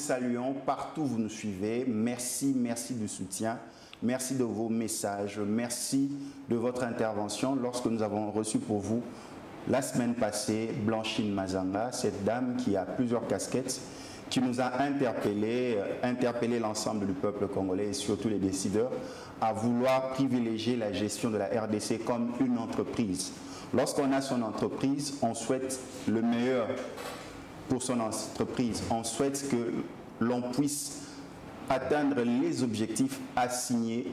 saluons partout où vous nous suivez. Merci, merci du soutien. Merci de vos messages. Merci de votre intervention lorsque nous avons reçu pour vous la semaine passée Blanchine Mazanga, cette dame qui a plusieurs casquettes, qui nous a interpellé l'ensemble du peuple congolais et surtout les décideurs à vouloir privilégier la gestion de la RDC comme une entreprise. Lorsqu'on a son entreprise, on souhaite le meilleur pour son entreprise. On souhaite que l'on puisse atteindre les objectifs assignés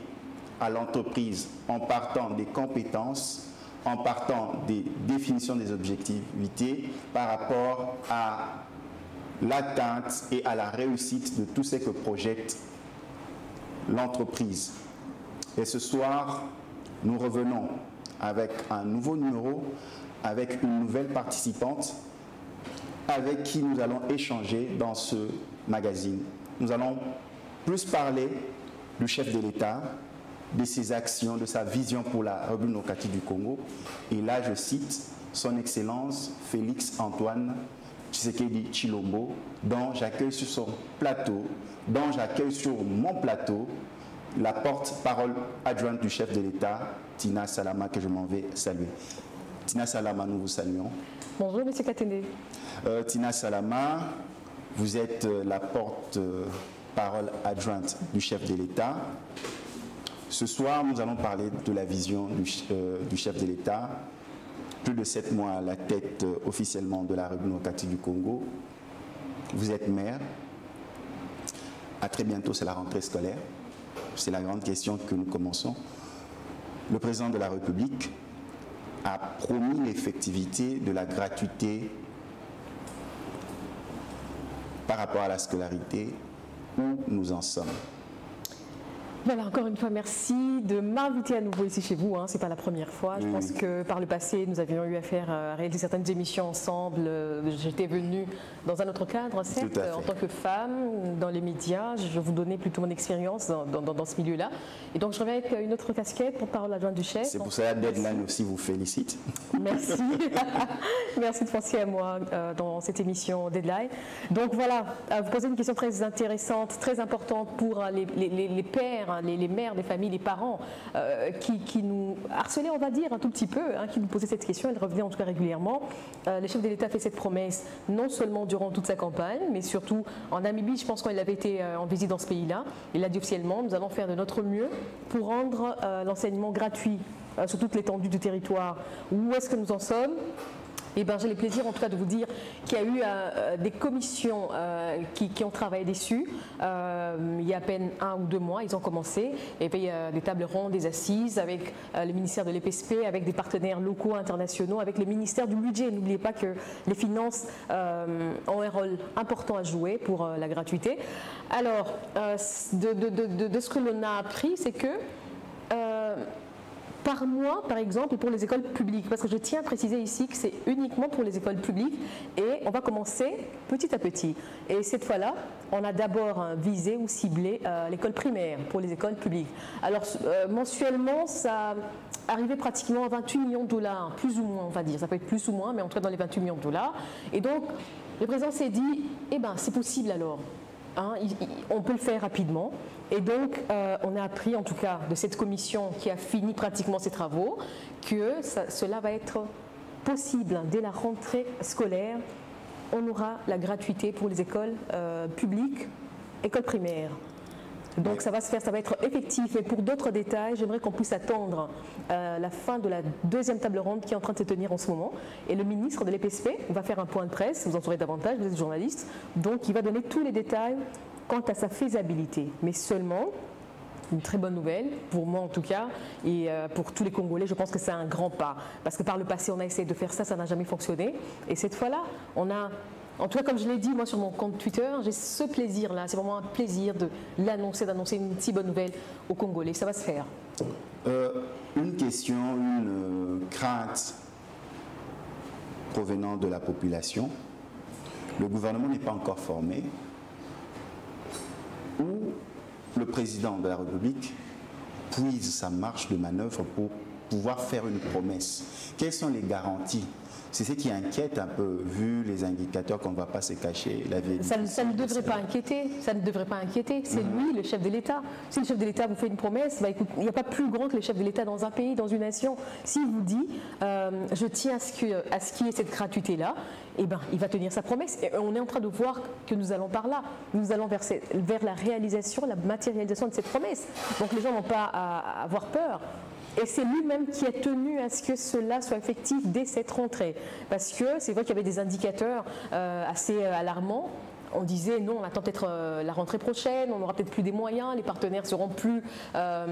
à l'entreprise en partant des compétences, en partant des définitions des objectivités par rapport à l'atteinte et à la réussite de tout ce que projette l'entreprise. Et ce soir, nous revenons avec un nouveau numéro, avec une nouvelle participante avec qui nous allons échanger dans ce magazine. Nous allons plus parler du chef de l'État, de ses actions, de sa vision pour la République démocratique du Congo. Et là, je cite son Excellence Félix Antoine Tshisekedi Tshilombo, dont j'accueille sur son plateau, dont j'accueille sur mon plateau la porte-parole adjointe du chef de l'État, Tina Salama, que je m'en vais saluer. Tina Salama, nous vous saluons. Bonjour, M. Katende. Tina Salama, vous êtes la porte-parole adjointe du chef de l'État. Ce soir, nous allons parler de la vision du chef de l'État. Plus de 7 mois à la tête officiellement de la République démocratique du Congo. Vous êtes maire. À très bientôt, c'est la rentrée scolaire. C'est la grande question que nous commençons. Le président de la République a promis l'effectivité de la gratuité par rapport à la scolarité. Où nous en sommes? Voilà, encore une fois, merci de m'inviter à nouveau ici chez vous. Ce n'est pas la première fois. Je pense que par le passé, nous avions eu affaire à réaliser certaines émissions ensemble. J'étais venue dans un autre cadre, certes, en tant que femme, dans les médias. Je vous donnais plutôt mon expérience dans ce milieu-là. Et donc, je reviens avec une autre casquette pour parole adjointe du chef. C'est pour cela que Deadline aussi vous félicite. Merci. Merci de penser à moi dans cette émission Deadline. Donc voilà, vous posez une question très intéressante, très importante pour les pères, les mères des familles, les parents qui nous harcelaient, on va dire, un tout petit peu, qui nous posaient cette question. Elle revenait en tout cas régulièrement. Le chef de l'État a fait cette promesse non seulement durant toute sa campagne, mais surtout en Namibie, je pense, quand il avait été en visite dans ce pays-là. Il a dit officiellement, nous allons faire de notre mieux pour rendre l'enseignement gratuit sur toute l'étendue du territoire. Où est-ce que nous en sommes? Eh bien, j'ai le plaisir en tout cas de vous dire qu'il y a eu des commissions qui ont travaillé dessus. Il y a à peine 1 ou 2 mois, ils ont commencé. Et puis il y a des tables rondes, des assises avec le ministère de l'EPSP, avec des partenaires locaux, internationaux, avec le ministère du budget. N'oubliez pas que les finances ont un rôle important à jouer pour la gratuité. Alors, de ce que l'on a appris, c'est que par mois, par exemple, pour les écoles publiques, parce que je tiens à préciser ici que c'est uniquement pour les écoles publiques et on va commencer petit à petit. Et cette fois-là, on a d'abord visé ou ciblé l'école primaire pour les écoles publiques. Alors, mensuellement, ça arrivait pratiquement à 28 millions de dollars, plus ou moins, on va dire. Ça peut être plus ou moins, mais en tout cas dans les 28 millions de dollars. Et donc, le président s'est dit, eh bien, c'est possible alors. On peut le faire rapidement. Et donc, on a appris, en tout cas, de cette commission qui a fini pratiquement ses travaux, que cela va être possible dès la rentrée scolaire. On aura la gratuité pour les écoles publiques, écoles primaires. Donc ça va se faire, ça va être effectif. Et pour d'autres détails, j'aimerais qu'on puisse attendre la fin de la 2e table ronde qui est en train de se tenir en ce moment. Et le ministre de l'EPSP va faire un point de presse, vous en saurez davantage, vous êtes journaliste. Donc il va donner tous les détails quant à sa faisabilité. Mais seulement, une très bonne nouvelle, pour moi en tout cas, et pour tous les Congolais, je pense que c'est un grand pas. Parce que par le passé, on a essayé de faire ça, ça n'a jamais fonctionné. Et cette fois-là, on a... En tout cas, comme je l'ai dit, moi sur mon compte Twitter, j'ai ce plaisir-là. C'est vraiment un plaisir de l'annoncer, d'annoncer une si bonne nouvelle aux Congolais. Ça va se faire. Une question, une crainte provenant de la population. Le gouvernement n'est pas encore formé. Où le président de la République puise sa marge de manœuvre pour pouvoir faire une promesse. Quelles sont les garanties C'est ce qui inquiète un peu, vu les indicateurs qu'on ne va pas se cacher. Ça ne devrait pas inquiéter. Ça ne devrait pas inquiéter. C'est lui, le chef de l'État. Si le chef de l'État vous fait une promesse, bah, écoute, il n'y a pas plus grand que le chef de l'État dans un pays, dans une nation. S'il vous dit, je tiens à ce qu'il y ait cette gratuité-là, eh ben, il va tenir sa promesse. Et on est en train de voir que nous allons par là. Nous allons vers la réalisation, la matérialisation de cette promesse. Donc les gens n'ont pas à avoir peur. Et c'est lui-même qui a tenu à ce que cela soit effectif dès cette rentrée. Parce que c'est vrai qu'il y avait des indicateurs assez alarmants. On disait non, on attend peut-être la rentrée prochaine, on n'aura peut-être plus des moyens, les partenaires seront plus à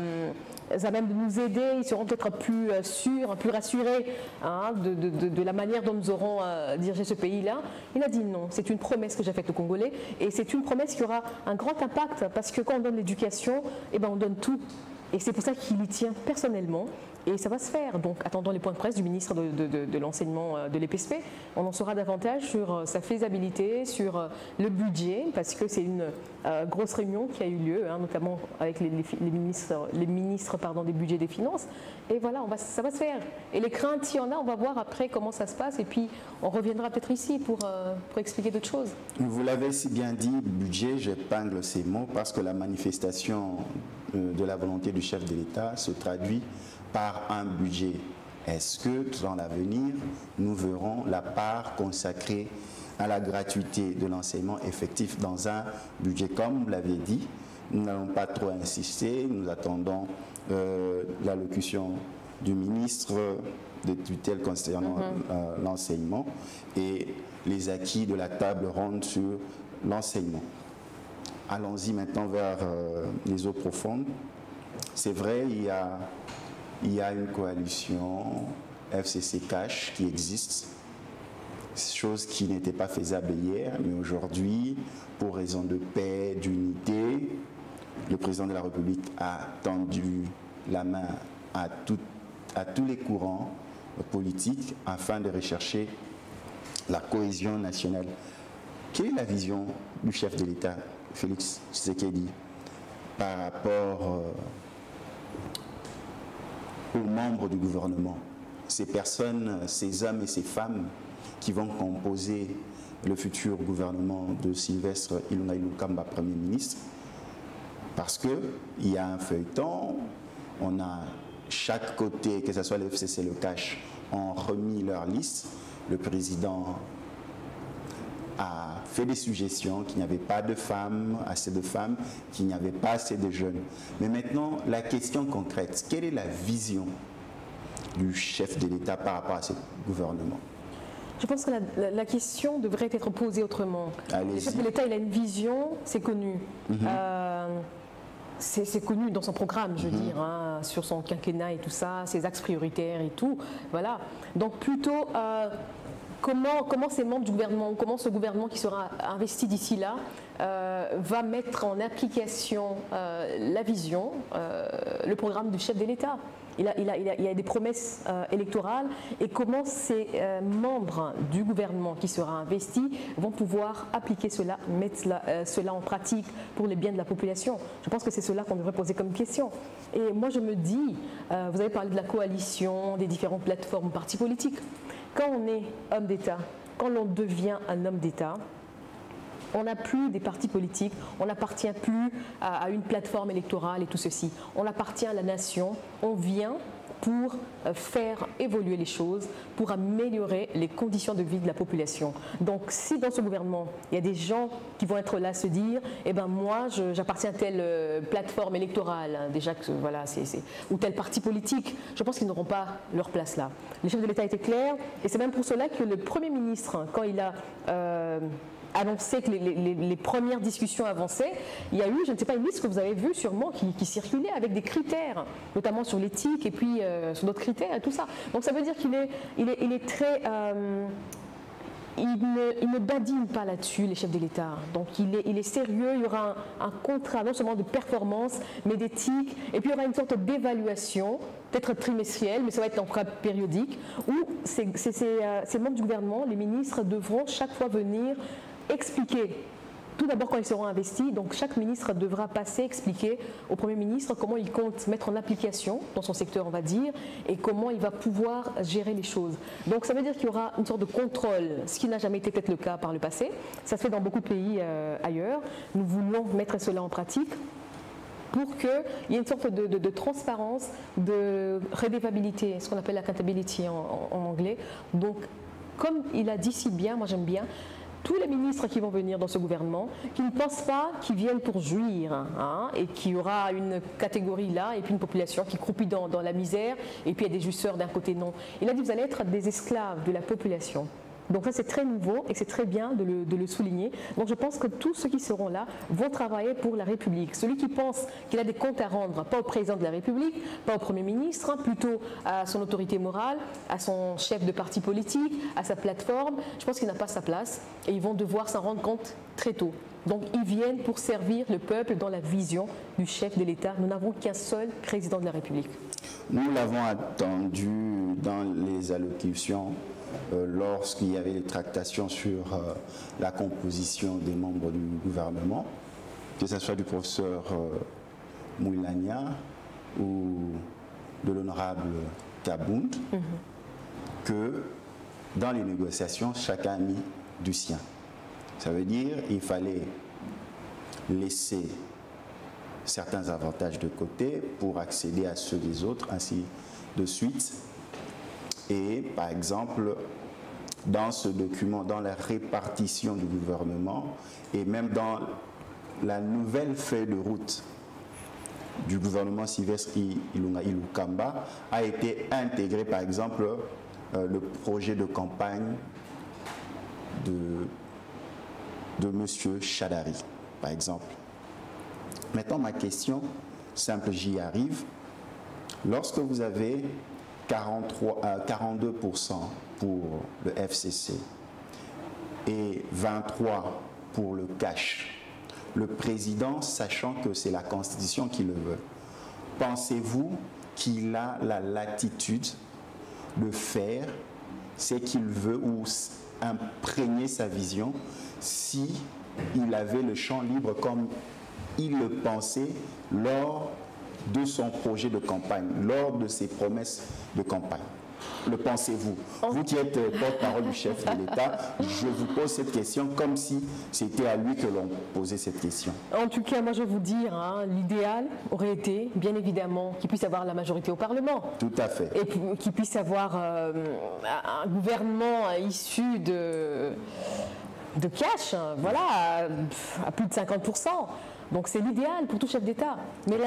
même de nous aider, ils seront peut-être plus sûrs, plus rassurés hein, de la manière dont nous aurons dirigé ce pays-là. Il a dit non, c'est une promesse que j'ai faite aux Congolais et c'est une promesse qui aura un grand impact parce que quand on donne l'éducation, eh ben, on donne tout. Et c'est pour ça qu'il y tient personnellement et ça va se faire. Donc attendons les points de presse du ministre de l'enseignement de l'EPSP. On en saura davantage sur sa faisabilité, sur le budget, parce que c'est une grosse réunion qui a eu lieu, hein, notamment avec les ministres des budgets et des finances. Et voilà, ça va se faire. Et les craintes, s'il y en a, on va voir après comment ça se passe et puis on reviendra peut-être ici pour expliquer d'autres choses. Vous l'avez si bien dit, budget, j'épingle ces mots parce que la manifestation de la volonté du chef de l'État se traduit par un budget. Est-ce que dans l'avenir, nous verrons la part consacrée à la gratuité de l'enseignement effectif dans un budget? Comme vous l'avez dit, nous n'allons pas trop insister, nous attendons l'allocution du ministre de tutelle concernant l'enseignement et les acquis de la table ronde sur l'enseignement. Allons-y maintenant vers les eaux profondes. C'est vrai, il y a une coalition FCC Cash qui existe, chose qui n'était pas faisable hier, mais aujourd'hui, pour raison de paix, d'unité, le président de la République a tendu la main à tous les courants politiques afin de rechercher la cohésion nationale. Quelle est la vision du chef de l'État, Félix Tshisekedi, par rapport aux membres du gouvernement, ces personnes, ces hommes et ces femmes qui vont composer le futur gouvernement de Sylvestre Ilunga-Ilukamba, Premier ministre, parce qu'il y a un feuilleton, on a chaque côté, que ce soit le FCC, le CACH, ont remis leur liste, le président a fait des suggestions qu'il n'y avait pas de femmes, assez de femmes, qu'il n'y avait pas assez de jeunes. Mais maintenant, la question concrète, quelle est la vision du chef de l'État par rapport à ce gouvernement? Je pense que la question devrait être posée autrement. Le chef de l'État, il a une vision, c'est connu. C'est connu dans son programme, je veux dire, hein, sur son quinquennat et tout ça, ses axes prioritaires et tout. Voilà. Donc plutôt... Comment ces membres du gouvernement, comment ce gouvernement qui sera investi d'ici là va mettre en application la vision, le programme du chef de l'État. Il y a des promesses électorales et comment ces membres du gouvernement qui sera investi vont pouvoir appliquer cela, mettre cela en pratique pour les biens de la population. Je pense que c'est cela qu'on devrait poser comme question. Et moi je me dis, vous avez parlé de la coalition, des différentes plateformes, partis politiques. Quand on est homme d'État, quand l'on devient un homme d'État, on n'a plus des partis politiques, on n'appartient plus à une plateforme électorale et tout ceci. On appartient à la nation, on vient pour faire évoluer les choses, pour améliorer les conditions de vie de la population. Donc si dans ce gouvernement, il y a des gens qui vont être là à se dire « Eh ben moi, j'appartiens à telle plateforme électorale, hein, déjà que voilà, ou tel parti politique », je pense qu'ils n'auront pas leur place là. Le chef de l'État était clair, et c'est même pour cela que le Premier ministre, quand il a... annoncer que les premières discussions avançaient, il y a eu, je ne sais pas, une liste que vous avez vue sûrement qui circulait avec des critères, notamment sur l'éthique et puis sur d'autres critères et tout ça. Donc ça veut dire qu'il est très... il ne badine pas là-dessus, les chefs de l'État. Donc il est sérieux, il y aura un contrat non seulement de performance, mais d'éthique, et puis il y aura une sorte d'évaluation, peut-être trimestrielle, mais ça va être en cas périodique, où ces membres du gouvernement, les ministres, devront chaque fois venir expliquer Tout d'abord, quand ils seront investis, donc chaque ministre devra passer, expliquer au Premier ministre comment il compte mettre en application dans son secteur, on va dire, et comment il va pouvoir gérer les choses. Donc ça veut dire qu'il y aura une sorte de contrôle, ce qui n'a jamais été peut-être le cas par le passé. Ça se fait dans beaucoup de pays ailleurs. Nous voulons mettre cela en pratique pour qu'il y ait une sorte de transparence, de redevabilité, ce qu'on appelle accountability en anglais. Donc, comme il a dit si bien, moi j'aime bien, tous les ministres qui vont venir dans ce gouvernement, qui ne pensent pas qu'ils viennent pour jouir, hein, et qu'il y aura une catégorie là, et puis une population qui croupit dans la misère, et puis il y a des jouisseurs d'un côté, non. Il a dit, vous allez être des esclaves de la population. Donc ça c'est très nouveau et c'est très bien de le souligner. Donc je pense que tous ceux qui seront là vont travailler pour la République. Celui qui pense qu'il a des comptes à rendre, pas au président de la République, pas au Premier ministre, hein, plutôt à son autorité morale, à son chef de parti politique, à sa plateforme, je pense qu'il n'a pas sa place et ils vont devoir s'en rendre compte très tôt. Donc ils viennent pour servir le peuple dans la vision du chef de l'État. Nous n'avons qu'un seul président de la République. Nous l'avons attendu dans les allocutions lorsqu'il y avait les tractations sur la composition des membres du gouvernement, que ce soit du professeur Moulania ou de l'honorable Kabound, que dans les négociations, chacun a mis du sien. Ça veut dire qu'il fallait laisser certains avantages de côté pour accéder à ceux des autres, ainsi de suite. Et par exemple, dans ce document, dans la répartition du gouvernement et même dans la nouvelle feuille de route du gouvernement Sylvestre Ilunga-Ilukamba, a été intégré par exemple le projet de campagne de M. Chadari, par exemple. Maintenant, ma question simple, j'y arrive. Lorsque vous avez 42% pour le FCC et 23% pour le cash, le président, sachant que c'est la Constitution qui le veut, pensez-vous qu'il a la latitude de faire ce qu'il veut ou imprégner sa vision si il avait le champ libre comme il le pensait lors de son projet de campagne, lors de ses promesses de campagne? Le pensez-vous? Vous qui êtes porte-parole du chef de l'État, je vous pose cette question comme si c'était à lui que l'on posait cette question. En tout cas, moi je vais vous dire, hein, l'idéal aurait été, bien évidemment, qu'il puisse avoir la majorité au Parlement. Tout à fait. Et qu'il puisse avoir un gouvernement issu de cash, voilà, à plus de 50%. Donc c'est l'idéal pour tout chef d'État. Mais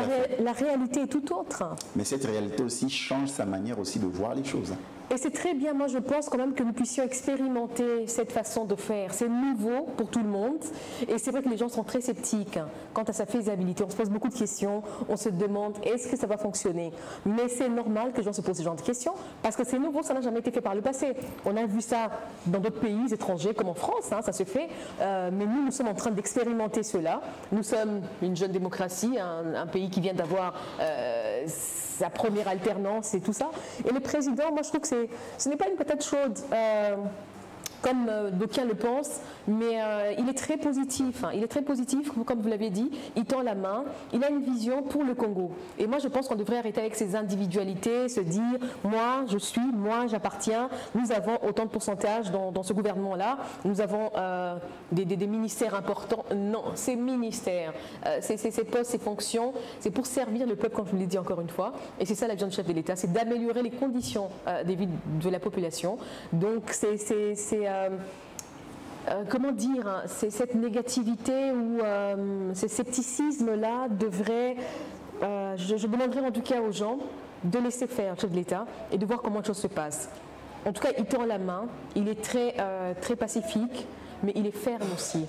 la réalité est tout autre. Mais cette réalité aussi change sa manière aussi de voir les choses. Et c'est très bien, moi je pense quand même que nous puissions expérimenter cette façon de faire. C'est nouveau pour tout le monde et c'est vrai que les gens sont très sceptiques quant à sa faisabilité. On se pose beaucoup de questions, on se demande est-ce que ça va fonctionner? Mais c'est normal que les gens se posent ce genre de questions parce que c'est nouveau, ça n'a jamais été fait par le passé. On a vu ça dans d'autres pays étrangers comme en France, hein, ça se fait. Mais nous sommes en train d'expérimenter cela. Nous sommes une jeune démocratie, un pays qui vient d'avoir sa première alternance et tout ça. Et le président, moi je trouve que ce n'est pas une patate chaude, comme d'aucuns le pensent, mais il est très positif. Hein. Il est très positif, comme vous l'avez dit, il tend la main, il a une vision pour le Congo. Et moi je pense qu'on devrait arrêter avec ces individualités, se dire moi je suis, moi j'appartiens, nous avons autant de pourcentage dans ce gouvernement-là, nous avons des ministères importants. Non, ces ministères, ces postes, ces fonctions, c'est pour servir le peuple, comme je vous l'ai dit encore une fois. Et c'est ça la vision du chef de l'État, c'est d'améliorer les conditions des vies de la population. Donc comment dire, hein, cette négativité ou ce scepticisme-là devrait, je demanderais en tout cas aux gens de laisser faire le chef de l'État et de voir comment les choses se passent. En tout cas, il tend la main, il est très pacifique, mais il est ferme aussi.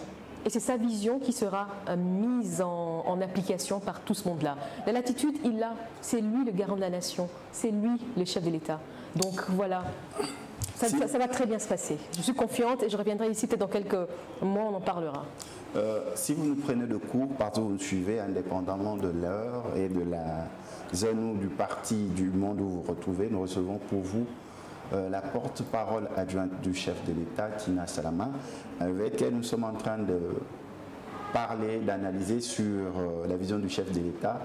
Et c'est sa vision qui sera mise en application par tout ce monde-là. La latitude, il l'a, c'est lui le garant de la nation, c'est lui le chef de l'État. Donc voilà. Ça va très bien se passer. Je suis confiante et je reviendrai ici peut-être dans quelques mois, on en parlera. Si vous nous prenez de cours, partout où vous nous suivez, indépendamment de l'heure et de la zone ou du parti du monde où vous vous retrouvez, nous recevons pour vous la porte-parole adjointe du chef de l'État, Tina Salama, avec elle nous sommes en train parler, d'analyser sur la vision du chef de l'État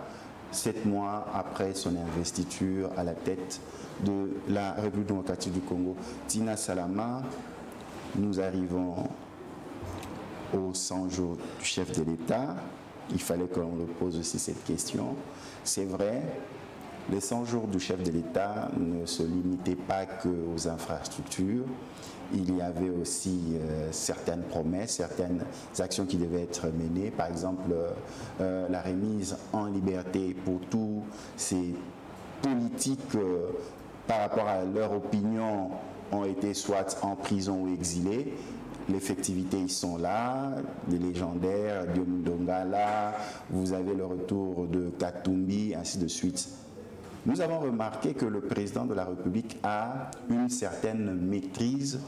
7 mois après son investiture à la tête de la République démocratique du Congo. Tina Salama, nous arrivons aux 100 jours du chef de l'État. Il fallait qu'on le pose aussi cette question. C'est vrai, les 100 jours du chef de l'État ne se limitaient pas qu'aux infrastructures. Il y avait aussi certaines promesses, certaines actions qui devaient être menées. Par exemple, la remise en liberté pour tous ces politiques par rapport à leur opinion ont été soit en prison ou exilés. L'effectivité, ils sont là, les légendaires, Diomi Dongala, vous avez le retour de Katumbi, ainsi de suite. Nous avons remarqué que le président de la République a une certaine maîtrise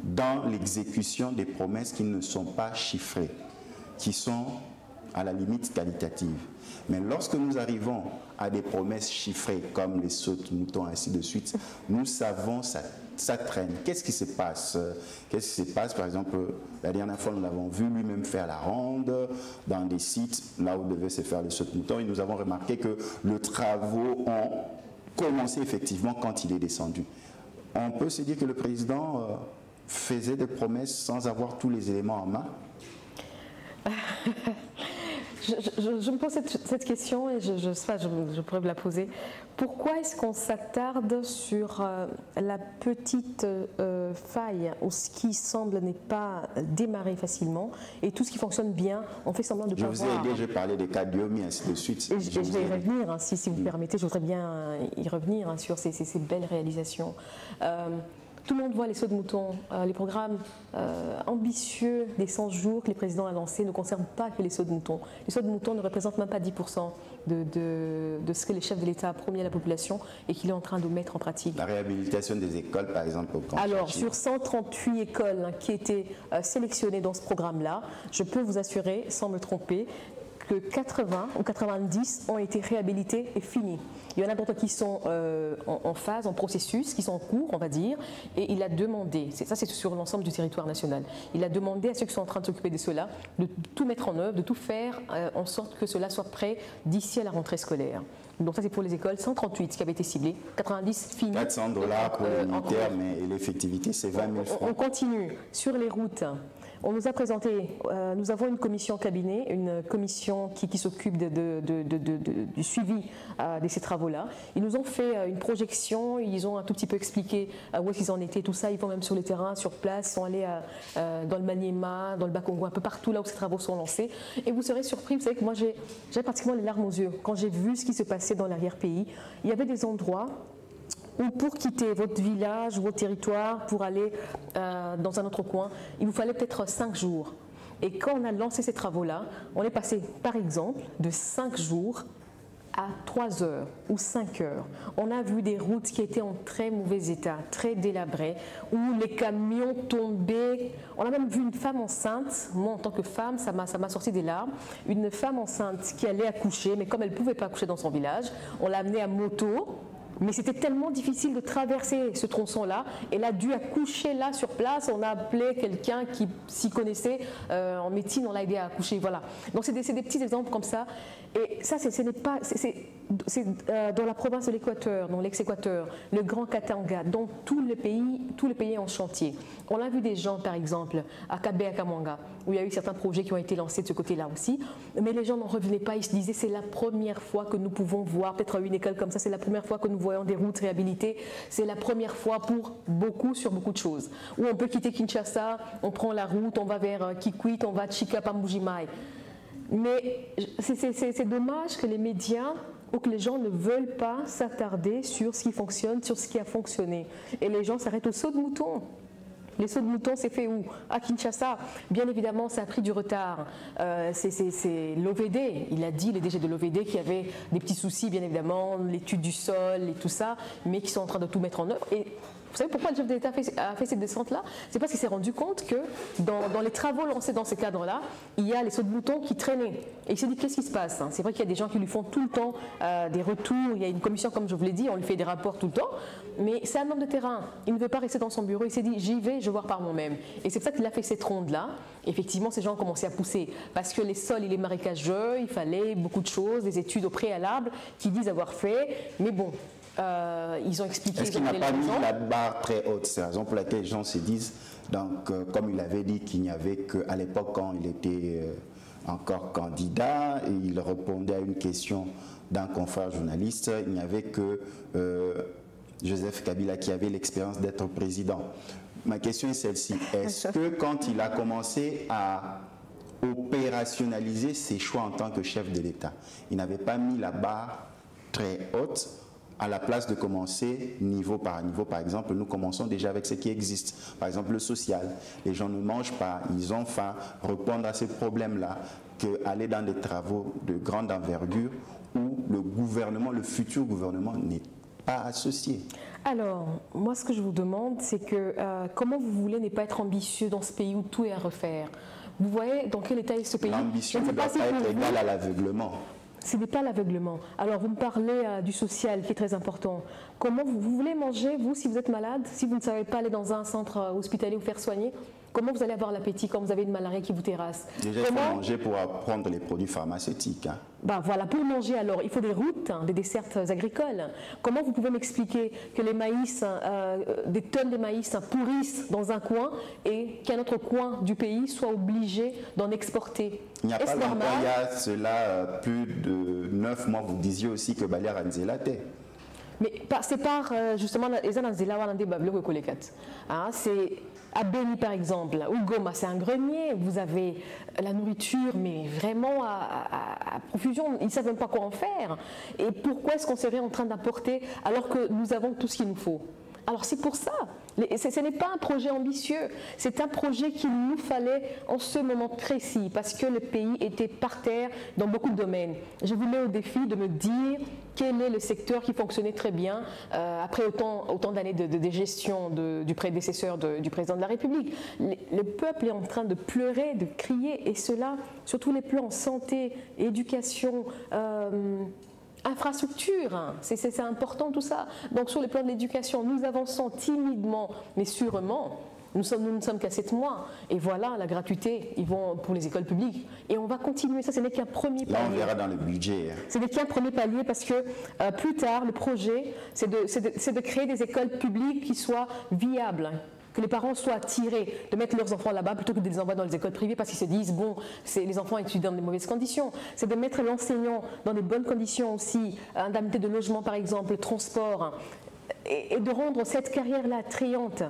dans l'exécution des promesses qui ne sont pas chiffrées, qui sont à la limite qualitatives. Mais lorsque nous arrivons à des promesses chiffrées comme les sautes-moutons, ainsi de suite, nous savons ça traîne. Qu'est-ce qui se passe? Qu'est-ce qui se passe? Par exemple, la dernière fois, nous l'avons vu lui-même faire la ronde dans des sites là où devait se faire le saute-mouton et nous avons remarqué que les travaux ont commencé effectivement quand il est descendu. On peut se dire que le président faisait des promesses sans avoir tous les éléments en main? Je me pose cette question et je pourrais vous la poser. Pourquoi est-ce qu'on s'attarde sur la petite faille ou ce qui semble n'est pas démarré facilement et tout ce qui fonctionne bien, on fait semblant de pas voir. Je vous ai aidé, j'ai parlé des cas Diomi, ainsi de suite. Et je vais y revenir, si vous permettez, je voudrais bien y revenir sur ces belles réalisations. Tout le monde voit les sauts de moutons. Les programmes ambitieux des 100 jours que les présidents ont lancés ne concernent pas que les sauts de moutons. Les sauts de moutons ne représentent même pas 10% de ce que les chefs de l'État a promis à la population et qu'il est en train de mettre en pratique. La réhabilitation des écoles, par exemple, au camp. Alors, sur 138 écoles qui étaient sélectionnées dans ce programme-là, je peux vous assurer, sans me tromper, que 80 ou 90 ont été réhabilités et finis. Il y en a d'autres qui sont en phase, en processus, qui sont en cours, on va dire, et il a demandé, ça c'est sur l'ensemble du territoire national, il a demandé à ceux qui sont en train de s'occuper de cela de tout mettre en œuvre, de tout faire en sorte que cela soit prêt d'ici à la rentrée scolaire. Donc ça c'est pour les écoles, 138 qui avaient été ciblées, 90 finis. $400 pour l'unitaire, mais l'effectivité c'est 20 000 francs. On continue sur les routes. On nous a présenté, nous avons une commission cabinet, une commission qui s'occupe du suivi de ces travaux-là. Ils nous ont fait une projection, ils ont un tout petit peu expliqué où est-ce qu'ils en étaient, tout ça. Ils vont même sur le terrain, sur place, ils sont allés dans le Maniema, dans le Bas-Congo, un peu partout là où ces travaux sont lancés. Et vous serez surpris, vous savez que moi j'ai pratiquement les larmes aux yeux quand j'ai vu ce qui se passait dans l'arrière-pays. Il y avait des endroits ou pour quitter votre village ou votre territoire pour aller dans un autre coin, il vous fallait peut-être 5 jours. Et quand on a lancé ces travaux-là, on est passé par exemple de 5 jours à 3 heures ou 5 heures. On a vu des routes qui étaient en très mauvais état, très délabrées, où les camions tombaient. On a même vu une femme enceinte, moi en tant que femme, ça m'a sorti des larmes, une femme enceinte qui allait accoucher, mais comme elle ne pouvait pas accoucher dans son village, on l'a amenée à moto. Mais c'était tellement difficile de traverser ce tronçon-là. Elle a dû accoucher là sur place. On a appelé quelqu'un qui s'y connaissait en médecine. On l'a aidé à accoucher. Voilà. Donc c'est des petits exemples comme ça. Et ça, c'est dans la province de l'Équateur, dans l'ex-Équateur, le Grand Katanga, dans tous les pays en chantier. On a vu des gens, par exemple, à Kabé, à Kamwanga, où il y a eu certains projets qui ont été lancés de ce côté-là aussi. Mais les gens n'en revenaient pas. Ils se disaient, c'est la première fois que nous pouvons voir, peut-être une école comme ça, c'est la première fois que nous voyons des routes réhabilitées. C'est la première fois pour beaucoup, sur beaucoup de choses. Où on peut quitter Kinshasa, on prend la route, on va vers Kikwit, on va à Chikapambujimai. Mais c'est dommage que les médias ou que les gens ne veulent pas s'attarder sur ce qui fonctionne, sur ce qui a fonctionné. Et les gens s'arrêtent au saut de mouton. Les sauts de mouton, c'est fait où? À Kinshasa. Bien évidemment, ça a pris du retard. C'est l'OVD. Il a dit, les DG de l'OVD, qu'il y avait des petits soucis, bien évidemment, l'étude du sol et tout ça, mais qui sont en train de tout mettre en œuvre. Et Vous savez pourquoi le chef de l'État a fait cette descente-là? C'est parce qu'il s'est rendu compte que dans les travaux lancés dans ce cadre-là, il y a les sauts de boutons qui traînaient. Et il s'est dit, qu'est-ce qui se passe? C'est vrai qu'il y a des gens qui lui font tout le temps des retours, il y a une commission, comme je vous l'ai dit, on lui fait des rapports tout le temps, mais c'est un homme de terrain. Il ne veut pas rester dans son bureau, il s'est dit, j'y vais, je vais voir par moi-même. Et c'est pour ça qu'il a fait cette ronde-là. Effectivement, ces gens ont commencé à pousser, parce que les sols, il est marécageux, il fallait beaucoup de choses, des études au préalable, qu'ils disent avoir fait, mais bon. Ils ont expliqué. Est-ce qu'il n'a pas mis la barre très haute? C'est la raison pour laquelle les gens se disent, donc, comme il avait dit qu'il n'y avait qu'à l'époque quand il était encore candidat et il répondait à une question d'un confrère journaliste, il n'y avait que Joseph Kabila qui avait l'expérience d'être président. Ma question est celle-ci. Est-ce que quand il a commencé à opérationnaliser ses choix en tant que chef de l'État, il n'avait pas mis la barre très haute? À la place de commencer niveau par niveau, par exemple, nous commençons déjà avec ce qui existe. Par exemple, le social. Les gens ne mangent pas, ils ont faim. Répondre à ces problèmes-là, qu'aller dans des travaux de grande envergure où le gouvernement, le futur gouvernement, n'est pas associé. Alors, moi, ce que je vous demande, c'est que comment vous voulez ne pas être ambitieux dans ce pays où tout est à refaire? Vous voyez dans quel état est ce pays? L'ambition ne doit pas être égale à l'aveuglement. Ce n'est pas l'aveuglement. Alors, vous me parlez du social qui est très important. Comment vous voulez manger, vous, si vous êtes malade, si vous ne savez pas aller dans un centre hospitalier ou faire soigner? Comment vous allez avoir l'appétit quand vous avez une malaria qui vous terrasse? Déjà, il faut manger pour prendre les produits pharmaceutiques. Hein. Ben voilà, pour manger alors, il faut des routes, des dessertes agricoles. Comment vous pouvez m'expliquer que les maïs, des tonnes de maïs pourrissent dans un coin et qu'un autre coin du pays soit obligé d'en exporter? Il n'y a pas longtemps, il y a cela plus de 9 mois, vous disiez aussi que Baliar Anzelate. Mais c'est par justement les Anzela Walande Bablo Kolekat. C'est à Beni par exemple, ou Goma, c'est un grenier, vous avez la nourriture, mais vraiment à profusion, ils ne savent même pas quoi en faire. Et pourquoi est-ce qu'on serait en train d'apporter alors que nous avons tout ce qu'il nous faut? Alors c'est pour ça, ce n'est pas un projet ambitieux, c'est un projet qu'il nous fallait en ce moment précis, parce que le pays était par terre dans beaucoup de domaines. Je vous mets au défi de me dire quel est le secteur qui fonctionnait très bien après autant d'années de gestion du prédécesseur du président de la République. Le peuple est en train de pleurer, de crier, et cela sur tous les plans, santé, éducation, infrastructure, c'est important tout ça. Donc sur le plan de l'éducation, nous avançons timidement mais sûrement. Nous ne sommes qu'à 7 mois. Et voilà, la gratuité, ils vont pour les écoles publiques. Et on va continuer. Ça, ce n'est qu'un premier palier. Là, on verra dans le budget. Ce n'est qu'un premier palier parce que plus tard, le projet, c'est de créer des écoles publiques qui soient viables. Que les parents soient attirés de mettre leurs enfants là-bas plutôt que de les envoyer dans les écoles privées parce qu'ils se disent, bon, les enfants étudient dans de mauvaises conditions. C'est de mettre l'enseignant dans des bonnes conditions aussi, indemnité de logement par exemple, transport, et de rendre cette carrière-là attrayante.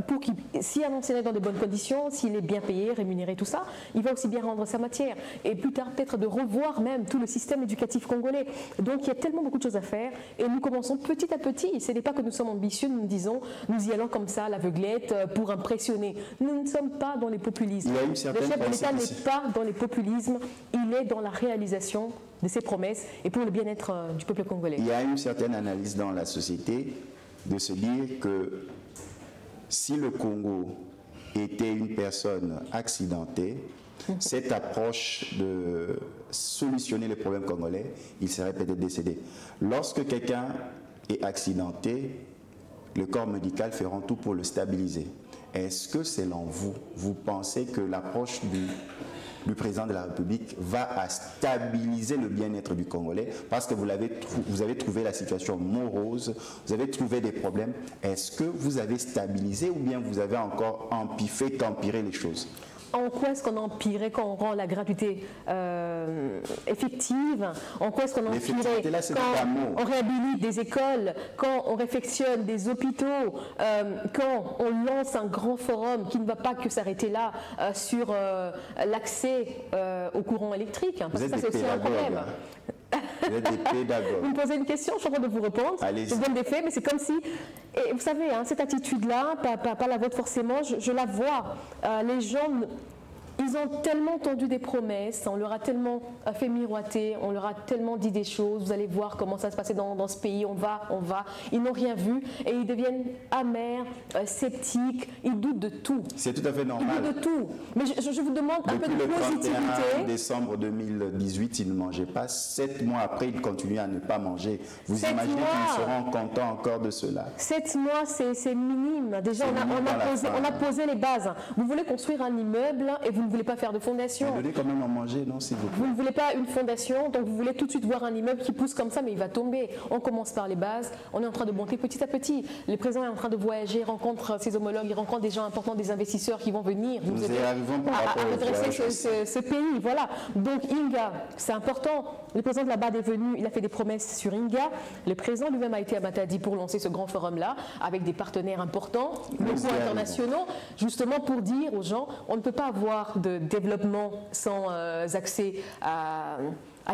Pour qu'il, si un enseignant est dans de bonnes conditions, s'il est bien payé, rémunéré, tout ça, il va aussi bien rendre sa matière. Et plus tard, peut-être de revoir même tout le système éducatif congolais. Donc il y a tellement beaucoup de choses à faire et nous commençons petit à petit. Ce n'est pas que nous sommes ambitieux, nous nous disons, nous y allons comme ça, à l'aveuglette, pour impressionner. Nous ne sommes pas dans les populismes. Le chef de l'État n'est pas dans les populismes, il est dans la réalisation de ses promesses et pour le bien-être du peuple congolais. Il y a une certaine analyse dans la société de se dire que si le Congo était une personne accidentée, cette approche de solutionner les problèmes congolais, il serait peut-être décédé. Lorsque quelqu'un est accidenté, le corps médical fera tout pour le stabiliser. Est-ce que, selon vous, vous pensez que l'approche du président de la République va à stabiliser le bien-être du Congolais parce que vous avez trouvé la situation morose, vous avez trouvé des problèmes. Est-ce que vous avez stabilisé ou bien vous avez encore qu'empiré les choses? En quoi est-ce qu'on empirait quand on rend la gratuité effective? En quoi est-ce qu'on empirait quand on réhabilite des écoles, quand on réfectionne des hôpitaux, quand on lance un grand forum qui ne va pas que s'arrêter là sur l'accès au courant électrique, parce que ça c'est aussi un problème. Vous êtes des pédagogues. Vous me posez une question, je suis en train de vous répondre. Je vous donne des faits, mais c'est comme si... Et vous savez, cette attitude-là, pas la vôtre forcément, je la vois. Les gens Ils ont tellement tendu des promesses, on leur a tellement fait miroiter, on leur a tellement dit des choses, vous allez voir comment ça se passait dans ce pays, on va. Ils n'ont rien vu et ils deviennent amers, sceptiques, ils doutent de tout. C'est tout à fait normal. Ils doutent de tout. Mais je vous demande un peu de positivité. Depuis le 31 décembre 2018, ils ne mangeaient pas. 7 mois après, ils continuent à ne pas manger. Vous imaginez qu'ils seront contents encore de cela? 7 mois, c'est minime. Déjà, on a posé les bases. Vous voulez construire un immeuble et vous ne voulez pas faire de fondation. Vous donnez quand même à manger, non, s'il vous plaît. Vous ne voulez pas une fondation, donc vous voulez tout de suite voir un immeuble qui pousse comme ça, mais il va tomber. On commence par les bases, on est en train de monter petit à petit. Le président est en train de voyager, rencontre ses homologues, il rencontre des gens importants, des investisseurs qui vont venir nous aider à redresser ce pays. Voilà. Donc Inga, c'est important. Le président de la BAD est venu, il a fait des promesses sur Inga. Le président lui-même a été à Matadi pour lancer ce grand forum-là, avec des partenaires importants, locaux, internationaux, justement pour dire aux gens, on ne peut pas avoir de développement sans accès à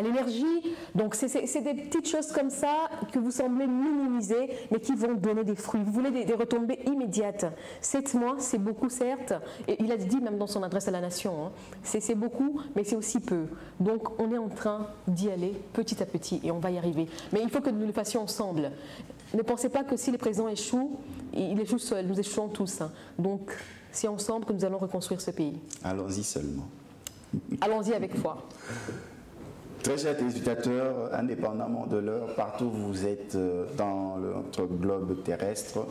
l'énergie. Donc c'est des petites choses comme ça que vous semblez minimiser, mais qui vont donner des fruits. Vous voulez des retombées immédiates. 7 mois, c'est beaucoup certes, et il a dit même dans son adresse à la nation, hein, c'est beaucoup, mais c'est aussi peu. Donc on est en train d'y aller petit à petit, et on va y arriver. Mais il faut que nous le fassions ensemble. Ne pensez pas que si le président échoue, il échoue seul, nous échouons tous. Hein. Donc c'est ensemble que nous allons reconstruire ce pays. Allons-y seulement. Allons-y avec foi. Très chers téléspectateurs, indépendamment de l'heure, partout où vous êtes dans notre globe terrestre,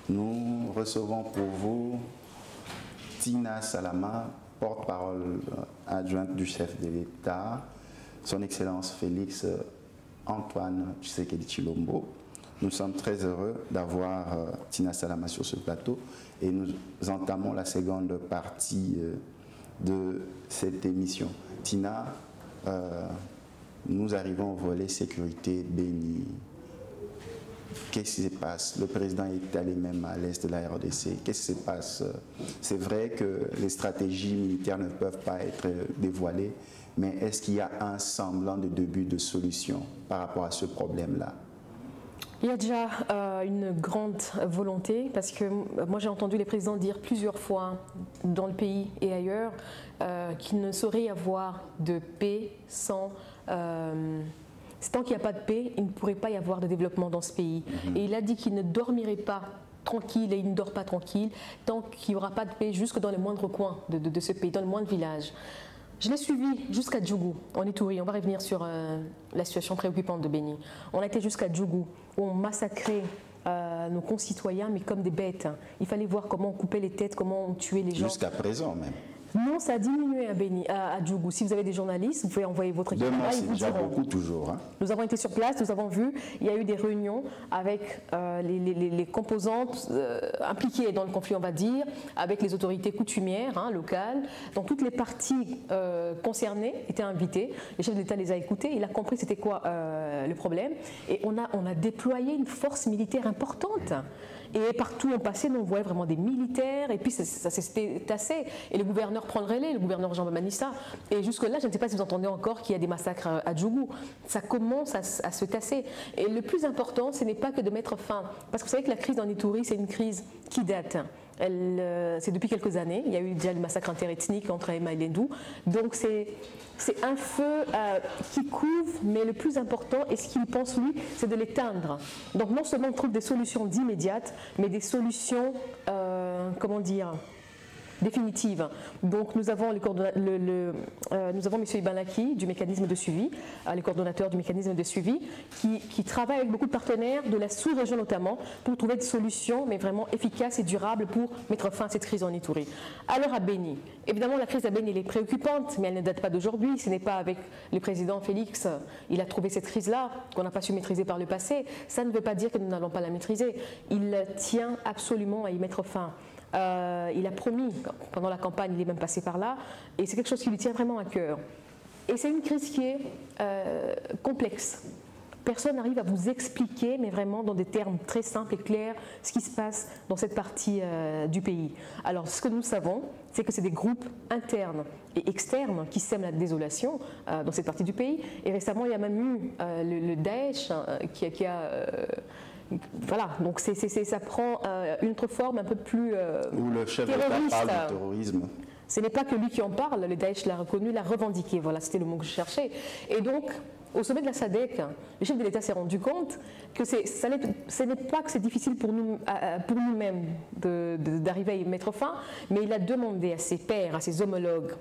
nous recevons pour vous Tina Salama, porte-parole adjointe du chef de l'État, son Excellence Félix Antoine Tshisekedi Tshilombo. Nous sommes très heureux d'avoir Tina Salama sur ce plateau et nous entamons la seconde partie de cette émission. Tina, nous arrivons au volet sécurité Béni. Qu'est-ce qui se passe? Le président est allé même à l'est de la RDC. Qu'est-ce qui se passe? C'est vrai que les stratégies militaires ne peuvent pas être dévoilées, mais est-ce qu'il y a un semblant de début de solution par rapport à ce problème-là? Il y a déjà une grande volonté, parce que moi j'ai entendu les présidents dire plusieurs fois dans le pays et ailleurs qu'il ne saurait y avoir de paix sans... tant qu'il n'y a pas de paix, il ne pourrait pas y avoir de développement dans ce pays. Et il a dit qu'il ne dormirait pas tranquille, et il ne dort pas tranquille, tant qu'il n'y aura pas de paix jusque dans les moindres coins de ce pays, dans le moindre village. Je l'ai suivi jusqu'à Djougou, en Ituri. On va revenir sur la situation préoccupante de Béni. On a été jusqu'à Djougou, où on massacrait nos concitoyens, mais comme des bêtes. Il fallait voir comment on coupait les têtes, comment on tuait les gens. Jusqu'à présent même. Non, ça a diminué à Djougou. Si vous avez des journalistes, vous pouvez envoyer votre équipe. C'est déjà beaucoup toujours. Hein. Nous avons été sur place, nous avons vu, il y a eu des réunions avec les composantes impliquées dans le conflit, on va dire, avec les autorités coutumières, hein, locales. Donc toutes les parties concernées étaient invitées. Le chef de l'État les a écoutées, il a compris c'était quoi le problème. Et on a déployé une force militaire importante. Et partout où on passait, on voyait vraiment des militaires, et puis ça s'était tassé. Et le gouverneur prend le relais, le gouverneur Jean Baptiste. Et jusque-là, je ne sais pas si vous entendez encore qu'il y a des massacres à Djougou. Ça commence à se tasser. Et le plus important, ce n'est pas que de mettre fin. Parce que vous savez que la crise en Ituri, c'est une crise qui date. C'est depuis quelques années. Il y a eu déjà le massacre interethnique entre Emma et Lendou. Donc c'est un feu qui couvre, mais le plus important, et ce qu'il pense lui, c'est de l'éteindre. Donc non seulement on trouve des solutions d'immédiate, mais des solutions, comment dire, définitive. Donc nous avons M. Ibanaki du mécanisme de suivi, les coordonnateurs du mécanisme de suivi, qui travaillent avec beaucoup de partenaires de la sous-région notamment pour trouver des solutions, mais vraiment efficaces et durables pour mettre fin à cette crise en Ituri. Alors à Béni, évidemment la crise à Béni elle est préoccupante, mais elle ne date pas d'aujourd'hui. Ce n'est pas avec le président Félix, il a trouvé cette crise-là qu'on n'a pas su maîtriser par le passé. Ça ne veut pas dire que nous n'allons pas la maîtriser. Il tient absolument à y mettre fin. Il a promis, pendant la campagne, il est même passé par là, et c'est quelque chose qui lui tient vraiment à cœur. Et c'est une crise qui est complexe. Personne n'arrive à vous expliquer, mais vraiment dans des termes très simples et clairs, ce qui se passe dans cette partie du pays. Alors, ce que nous savons, c'est que c'est des groupes internes et externes qui sèment la désolation dans cette partie du pays. Et récemment, il y a même eu le Daesh qui a... Voilà, donc ça prend une autre forme un peu plus où le chef d'État parle de terrorisme. Ce n'est pas que lui qui en parle, le Daesh l'a reconnu, l'a revendiqué, voilà, c'était le mot que je cherchais. Et donc, au sommet de la SADC, le chef de l'État s'est rendu compte que ce n'est pas que c'est difficile pour nous-mêmes d'arriver à y mettre fin, mais il a demandé à ses pairs, à ses homologues,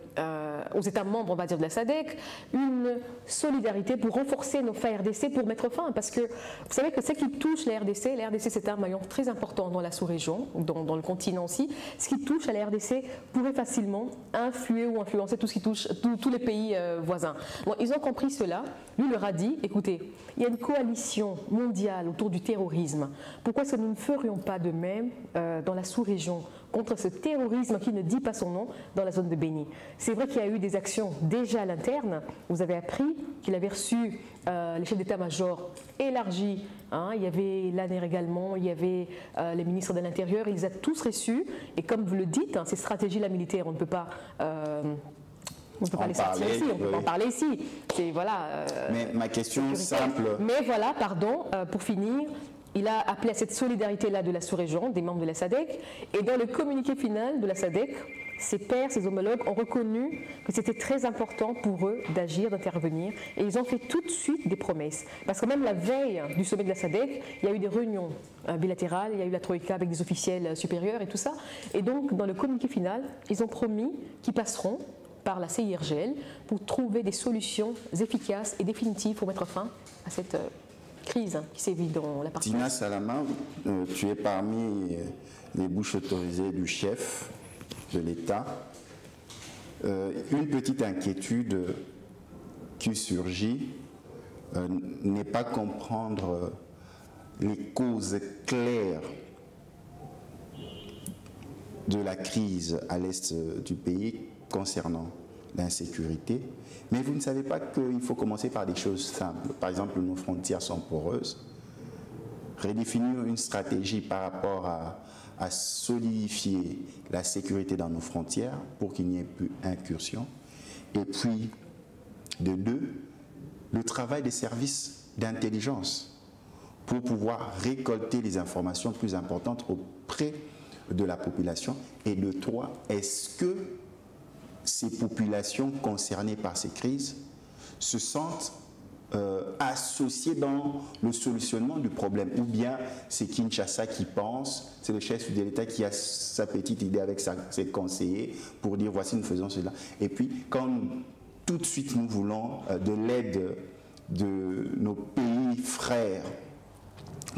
aux États membres, on va dire, de la SADC, une solidarité pour renforcer nos FARDC pour mettre fin. Parce que vous savez que ce qui touche la RDC c'est un maillon très important dans la sous-région, dans le continent aussi. Ce qui touche à la RDC pourrait facilement influer ou influencer tout ce qui touche tous les pays voisins. Bon, ils ont compris cela. Lui leur a dit, écoutez, il y a une coalition mondiale autour du terrorisme. Pourquoi est-ce que nous ne ferions pas de même dans la sous-région contre ce terrorisme qui ne dit pas son nom dans la zone de Béni? C'est vrai qu'il y a eu des actions déjà à l'interne. Vous avez appris qu'il avait reçu les chefs d'état-major élargis. Hein, il y avait l'ANER également, il y avait les ministres de l'Intérieur. Il les a tous reçus. Et comme vous le dites, hein, ces stratégies-là militaires, on ne peut pas... on ne peut pas les sortir ici, on ne peut pas en parler ici. Voilà, mais ma question simple... Mais voilà, pardon, pour finir, il a appelé à cette solidarité-là de la sous-région, des membres de la SADC, et dans le communiqué final de la SADC, ses pairs, ses homologues ont reconnu que c'était très important pour eux d'agir, d'intervenir, et ils ont fait tout de suite des promesses. Parce que même la veille du sommet de la SADC, il y a eu des réunions bilatérales, il y a eu la Troïka avec des officiels supérieurs et tout ça, et donc dans le communiqué final, ils ont promis qu'ils passeront par la CIRGL pour trouver des solutions efficaces et définitives pour mettre fin à cette crise qui sévit dans la partie. Tina Salama, tu es parmi les bouches autorisées du chef de l'État. Une petite inquiétude qui surgit n'est pas comprendre les causes claires de la crise à l'est du pays concernant l'insécurité, mais vous ne savez pas qu'il faut commencer par des choses simples. Par exemple, nos frontières sont poreuses. Redéfinir une stratégie par rapport à solidifier la sécurité dans nos frontières pour qu'il n'y ait plus d'incursion. Et puis, de deux, le travail des services d'intelligence pour pouvoir récolter les informations plus importantes auprès de la population. Et de trois, est-ce que ces populations concernées par ces crises se sentent associées dans le solutionnement du problème, ou bien c'est Kinshasa qui pense, c'est le chef de l'État qui a sa petite idée avec ses conseillers pour dire voici nous faisons cela, et puis quand tout de suite nous voulons de l'aide de nos pays frères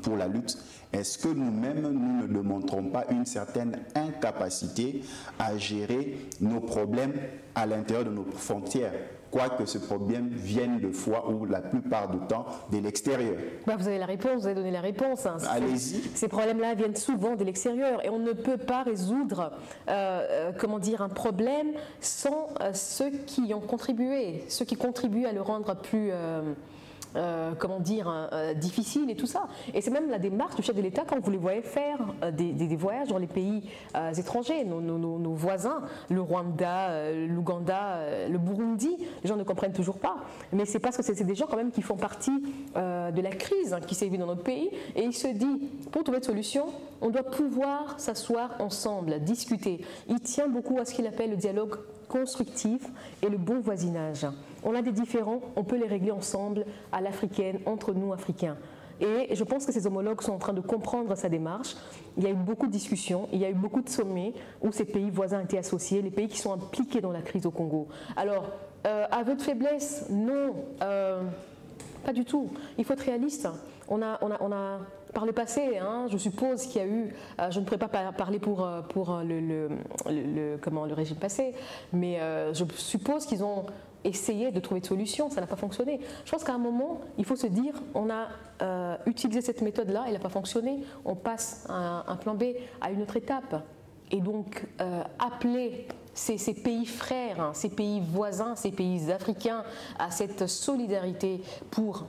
pour la lutte, est-ce que nous-mêmes, nous ne démontrons pas une certaine incapacité à gérer nos problèmes à l'intérieur de nos frontières, quoique ce problème vienne de fois ou la plupart du temps de l'extérieur? Vous avez la réponse, vous avez donné la réponse. Hein. Allez-y. Ces problèmes-là viennent souvent de l'extérieur et on ne peut pas résoudre un problème sans ceux qui ont contribué, ceux qui contribuent à le rendre plus... difficile et tout ça. Et c'est même la démarche du chef de l'État quand vous les voyez faire des voyages dans les pays étrangers, nos voisins, le Rwanda, l'Ouganda, le Burundi, les gens ne comprennent toujours pas. Mais c'est parce que c'est des gens quand même qui font partie de la crise qui sévit dans notre pays, et il se dit, pour trouver une solution, on doit pouvoir s'asseoir ensemble, discuter. Il tient beaucoup à ce qu'il appelle le dialogue constructif et le bon voisinage. On a des différends, on peut les régler ensemble à l'africaine, entre nous Africains. Et je pense que ces homologues sont en train de comprendre sa démarche. Il y a eu beaucoup de discussions, il y a eu beaucoup de sommets où ces pays voisins étaient associés, les pays qui sont impliqués dans la crise au Congo. Alors, aveu de faiblesse, non, pas du tout. Il faut être réaliste. On a par le passé, hein, je suppose qu'il y a eu, je ne pourrais pas parler pour le régime passé, mais je suppose qu'ils ont essayé de trouver de solutions, ça n'a pas fonctionné. Je pense qu'à un moment, il faut se dire, on a utilisé cette méthode-là, elle n'a pas fonctionné, on passe à un plan B, à une autre étape. Et donc, appeler ces pays frères, hein, ces pays voisins, ces pays africains à cette solidarité pour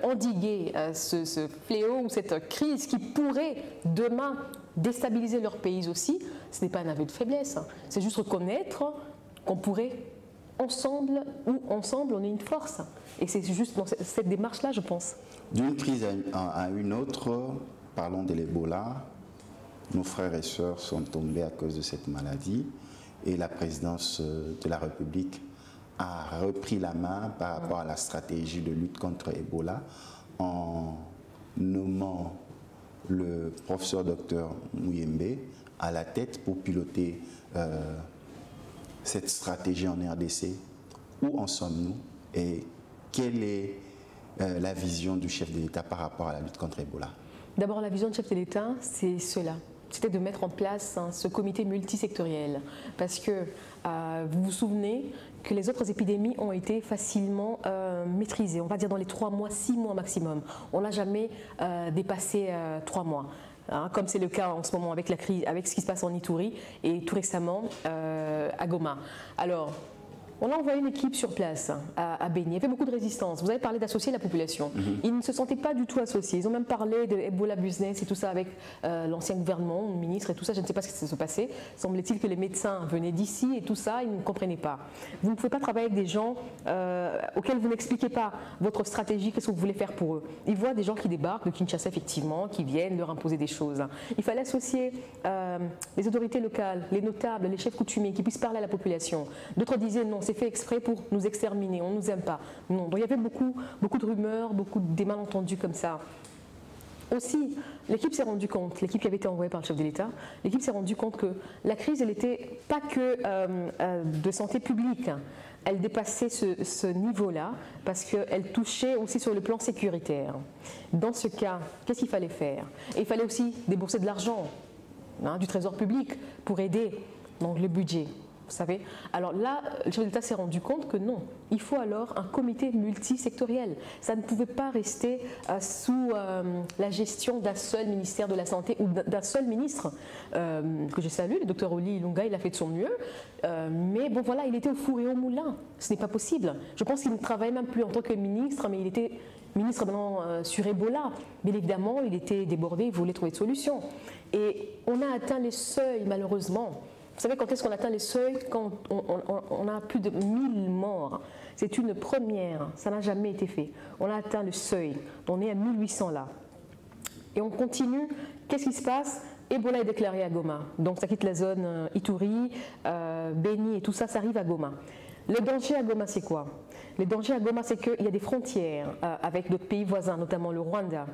endiguer ce fléau ou cette crise qui pourrait demain déstabiliser leur pays aussi, ce n'est pas un aveu de faiblesse, c'est juste reconnaître qu'on pourrait ensemble on est une force. Et c'est juste dans cette démarche-là, je pense. D'une crise à une autre, parlons de l'Ebola. Nos frères et sœurs sont tombés à cause de cette maladie. et la présidence de la République a repris la main par rapport à la stratégie de lutte contre Ebola en nommant le professeur Dr Muyembe à la tête pour piloter cette stratégie en RDC. Où en sommes-nous et quelle est la vision du chef de l'État par rapport à la lutte contre Ebola? D'abord, la vision du chef de l'État, c'est cela. C'était de mettre en place ce comité multisectoriel. Parce que vous vous souvenez que les autres épidémies ont été facilement maîtrisées, on va dire dans les 3 mois, 6 mois maximum. On n'a jamais dépassé 3 mois. Hein, comme c'est le cas en ce moment avec la crise, avec ce qui se passe en Ituri et tout récemment à Goma. Alors, on a envoyé une équipe sur place à Béni. Il y avait beaucoup de résistance. Vous avez parlé d'associer la population. Ils ne se sentaient pas du tout associés. Ils ont même parlé de Ebola business et tout ça avec l'ancien gouvernement, le ministre et tout ça. Je ne sais pas ce qui se passait. Semblait-il que les médecins venaient d'ici et tout ça, ils ne comprenaient pas. Vous ne pouvez pas travailler avec des gens auxquels vous n'expliquez pas votre stratégie, qu'est-ce que vous voulez faire pour eux. Ils voient des gens qui débarquent de Kinshasa, effectivement, qui viennent leur imposer des choses. Il fallait associer les autorités locales, les notables, les chefs coutumiers qui puissent parler à la population. D'autres disaient non, c'est fait exprès pour nous exterminer, on ne nous aime pas. Non. Donc il y avait beaucoup de rumeurs, des malentendus comme ça. Aussi, l'équipe s'est rendue compte, l'équipe qui avait été envoyée par le chef de l'État, l'équipe s'est rendue compte que la crise, elle n'était pas que de santé publique, elle dépassait ce niveau-là parce qu'elle touchait aussi sur le plan sécuritaire. Dans ce cas, qu'est-ce qu'il fallait faire? Et il fallait aussi débourser de l'argent, du trésor public pour aider donc, le budget. Vous savez. Alors là, le chef d'État s'est rendu compte que non, il faut alors un comité multisectoriel. Ça ne pouvait pas rester sous la gestion d'un seul ministère de la Santé ou d'un seul ministre, que je salue, le docteur Oli Ilunga, il a fait de son mieux, mais bon voilà, il était au four et au moulin. Ce n'est pas possible. Je pense qu'il ne travaillait même plus en tant que ministre, mais il était ministre maintenant sur Ebola. Bien évidemment, il était débordé, il voulait trouver de solutions. Et on a atteint les seuils, malheureusement. Vous savez quand est-ce qu'on atteint les seuils? Quand on a plus de 1000 morts. C'est une première, ça n'a jamais été fait. On a atteint le seuil, on est à 1800 là. Et on continue, qu'est-ce qui se passe? Ebola est déclaré à Goma, donc ça quitte la zone Ituri, Béni et tout ça, ça arrive à Goma. Le danger à Goma, c'est quoi? Le danger à Goma, c'est qu'il y a des frontières avec d'autres pays voisins, notamment le Rwanda.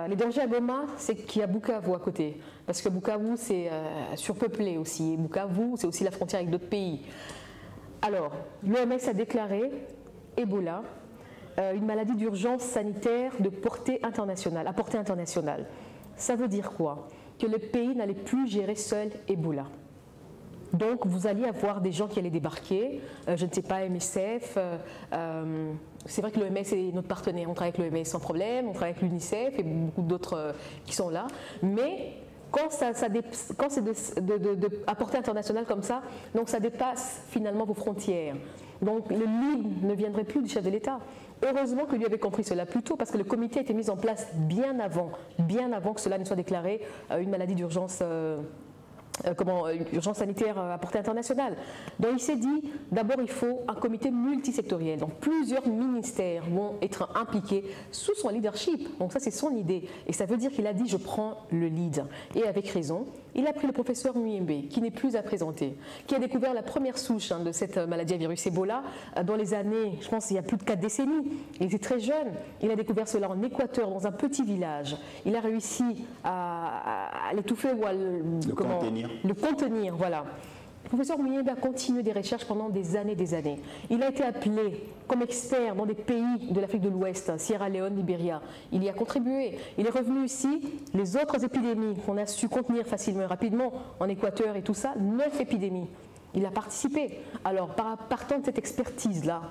Les dangers à Goma, c'est qu'il y a Bukavu à côté, parce que Bukavu, c'est surpeuplé aussi. Et Bukavu, c'est aussi la frontière avec d'autres pays. Alors, l'OMS a déclaré Ebola une maladie d'urgence sanitaire de portée internationale, à portée internationale. Ça veut dire quoi? Que le pays n'allait plus gérer seul Ebola. Donc, vous alliez avoir des gens qui allaient débarquer, je ne sais pas, MSF, c'est vrai que l'OMS est notre partenaire, on travaille avec l'OMS sans problème, on travaille avec l'UNICEF et beaucoup d'autres qui sont là, mais quand c'est à portée internationale comme ça, donc ça dépasse finalement vos frontières. Donc le lead ne viendrait plus du chef de l'État. Heureusement que lui avait compris cela plus tôt, parce que le comité a été mis en place bien avant que cela ne soit déclaré une maladie d'urgence urgence sanitaire à portée internationale. Donc il s'est dit, d'abord il faut un comité multisectoriel. Donc plusieurs ministères vont être impliqués sous son leadership. Donc ça c'est son idée. Et ça veut dire qu'il a dit, je prends le lead. Et avec raison, il a pris le professeur Muyembe, qui n'est plus à présenter, qui a découvert la première souche de cette maladie à virus Ebola dans les années, je pense il y a plus de 4 décennies. Il était très jeune. Il a découvert cela en Équateur, dans un petit village. Il a réussi à l'étouffer ou à le contenir, voilà. Le professeur Muyembe a continué des recherches pendant des années. Il a été appelé comme expert dans des pays de l'Afrique de l'Ouest, Sierra Leone, Libéria. Il y a contribué. Il est revenu ici. Les autres épidémies qu'on a su contenir facilement et rapidement en Équateur et tout ça, 9 épidémies. Il a participé. Alors, partant de cette expertise-là,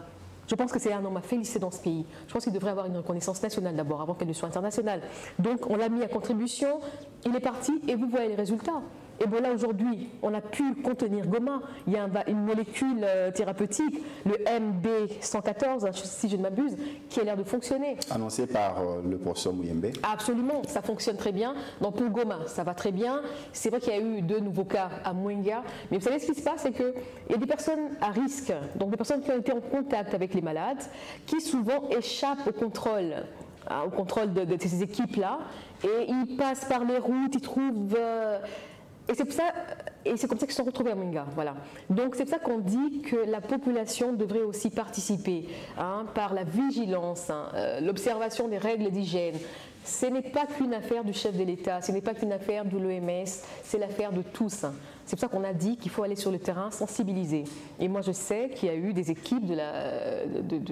je pense que c'est un homme à féliciter dans ce pays. Je pense qu'il devrait avoir une reconnaissance nationale d'abord, avant qu'elle ne soit internationale. Donc, on l'a mis à contribution. Il est parti et vous voyez les résultats. Ebola aujourd'hui, on a pu contenir Goma. Il y a une molécule thérapeutique, le MB114, si je ne m'abuse, qui a l'air de fonctionner. Annoncé par le professeur Muyembe. Absolument, ça fonctionne très bien. Donc pour Goma, ça va très bien. C'est vrai qu'il y a eu 2 nouveaux cas à Mwenga. Mais vous savez ce qui se passe, c'est qu'il y a des personnes à risque, donc des personnes qui ont été en contact avec les malades, qui souvent échappent au contrôle de ces équipes-là. Et ils passent par les routes, ils trouvent... Et c'est comme ça qu'ils se sont retrouvés à Mwenga. Voilà. Donc c'est pour ça qu'on dit que la population devrait aussi participer par la vigilance, l'observation des règles d'hygiène. Ce n'est pas qu'une affaire du chef de l'État, ce n'est pas qu'une affaire de l'OMS, c'est l'affaire de tous. C'est pour ça qu'on a dit qu'il faut aller sur le terrain, sensibiliser. Et moi je sais qu'il y a eu des équipes de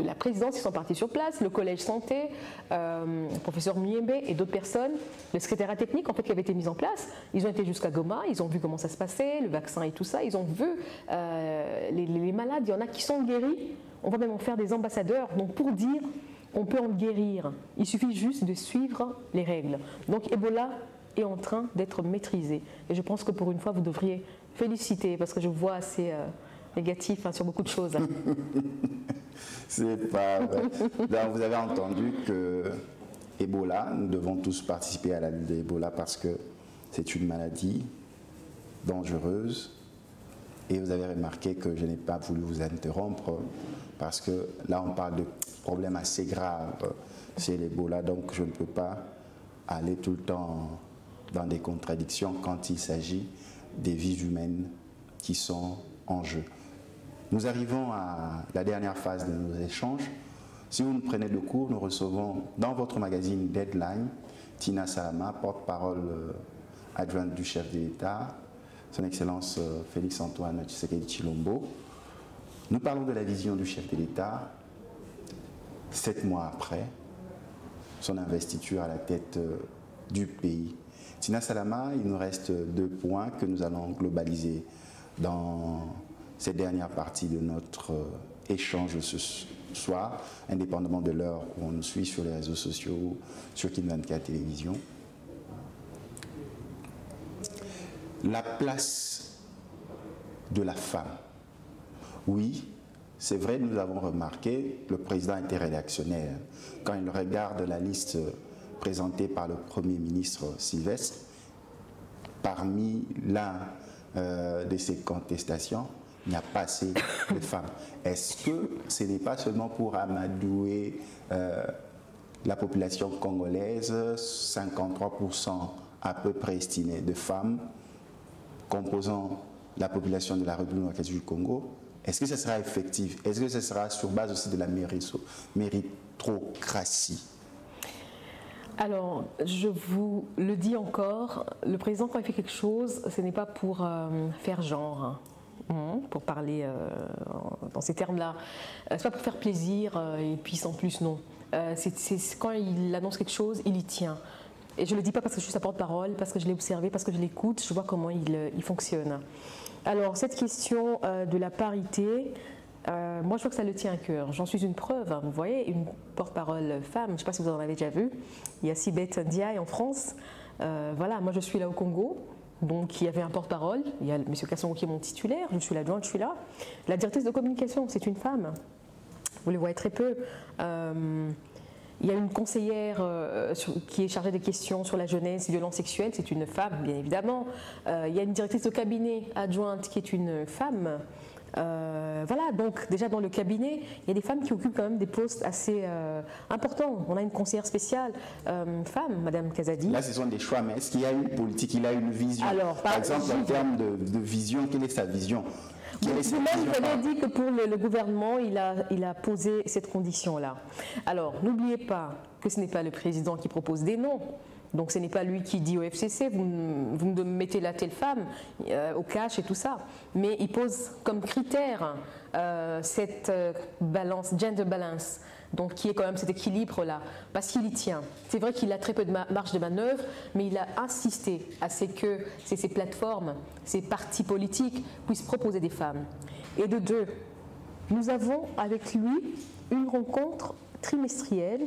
la présidence qui sont parties sur place, le collège santé, le professeur Muyembe et d'autres personnes, le secrétariat technique en fait qui avait été mis en place. Ils ont été jusqu'à Goma, ils ont vu comment ça se passait, le vaccin et tout ça, ils ont vu les malades, il y en a qui sont guéris. On va même en faire des ambassadeurs. Donc pour dire on peut en guérir, il suffit juste de suivre les règles. Donc Ebola est en train d'être maîtrisé. Et je pense que pour une fois, vous devriez féliciter, parce que je vois assez négatif sur beaucoup de choses. C'est pas vrai. Donc, vous avez entendu que Ebola, nous devons tous participer à la lutte d'Ebola parce que c'est une maladie dangereuse. Et vous avez remarqué que je n'ai pas voulu vous interrompre parce que là, on parle de problèmes assez graves chez l'Ebola. Donc, je ne peux pas aller tout le temps dans des contradictions quand il s'agit des vies humaines qui sont en jeu. Nous arrivons à la dernière phase de nos échanges. Si vous nous prenez de court, nous recevons dans votre magazine Deadline Tina Salama, porte-parole adjointe du chef de l'État, son Excellence Félix-Antoine Tshisekedi Tshilombo. Nous parlons de la vision du chef de l'État 7 mois après son investiture à la tête du pays. Tina Salama, il nous reste 2 points que nous allons globaliser dans cette dernière partie de notre échange ce soir, indépendamment de l'heure où on nous suit sur les réseaux sociaux, sur Kin 24 Télévision. La place de la femme. Oui, c'est vrai, nous avons remarqué, le président était réactionnaire. Quand il regarde la liste présentée par le Premier ministre Sylvestre, parmi l'un de ses contestations, il n'y a pas assez de femmes. Est-ce que ce n'est pas seulement pour amadouer la population congolaise, 53% à peu près estimée de femmes, composant la population de la République du Congo? Est-ce que ce sera effectif? Est-ce que ce sera sur base aussi de la méritocratie? Alors, je vous le dis encore, le président, quand il fait quelque chose, ce n'est pas pour faire genre, pour parler dans ces termes-là. C'est pas pour faire plaisir et puis sans plus, non. Quand il annonce quelque chose, il y tient. Et je ne le dis pas parce que je suis sa porte-parole, parce que je l'ai observé, parce que je l'écoute, je vois comment il fonctionne. Alors, cette question de la parité, moi je vois que ça le tient à cœur. J'en suis une preuve. Vous voyez, une porte-parole femme, je ne sais pas si vous en avez déjà vu, il y a Sibeth Ndiaye en France. Voilà, moi je suis là au Congo, donc il y avait un porte-parole, il y a M. Kassongo qui est mon titulaire, je suis l'adjointe, je suis là. La directrice de communication, c'est une femme. Vous les voyez très peu. Il y a une conseillère qui est chargée des questions sur la jeunesse et violences sexuelles, c'est une femme, bien évidemment. Il y a une directrice de cabinet adjointe qui est une femme. Voilà, donc déjà dans le cabinet, il y a des femmes qui occupent quand même des postes assez importants. On a une conseillère spéciale femme, Madame Kazadi. Là, ce sont des choix, mais est-ce qu'il y a une politique, il a une vision? Alors, par exemple, en termes de vision, quelle est sa vision? Vous-même, vous avez dit que pour le gouvernement, il a posé cette condition-là. Alors, n'oubliez pas que ce n'est pas le président qui propose des noms. Donc, ce n'est pas lui qui dit au FCC, vous me mettez là telle femme, au cash et tout ça. Mais il pose comme critère cette balance, gender balance, donc qui est quand même cet équilibre-là, parce qu'il y tient. C'est vrai qu'il a très peu de marge de manœuvre, mais il a insisté à ce que ces plateformes, ces partis politiques puissent proposer des femmes. Et de 2, nous avons avec lui une rencontre trimestrielle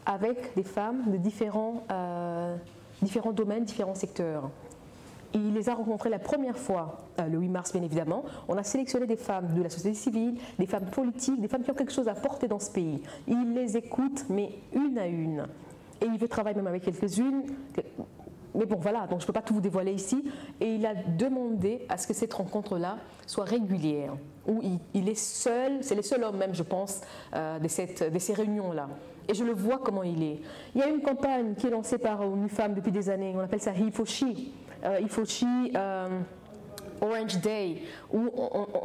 avec des femmes de différents domaines, différents secteurs. Il les a rencontrées la première fois, le 8 mars bien évidemment. On a sélectionné des femmes de la société civile, des femmes politiques, des femmes qui ont quelque chose à porter dans ce pays. Il les écoute, mais une à une. Et il veut travailler même avec quelques-unes. Mais bon, voilà, donc je ne peux pas tout vous dévoiler ici. Et il a demandé à ce que cette rencontre-là soit régulière, où il est seul, c'est le seul homme même, je pense, de ces réunions-là. Et je le vois comment il est. Il y a une campagne qui est lancée par une femme depuis des années, on appelle ça Hifoshi. Ifochi Orange Day, où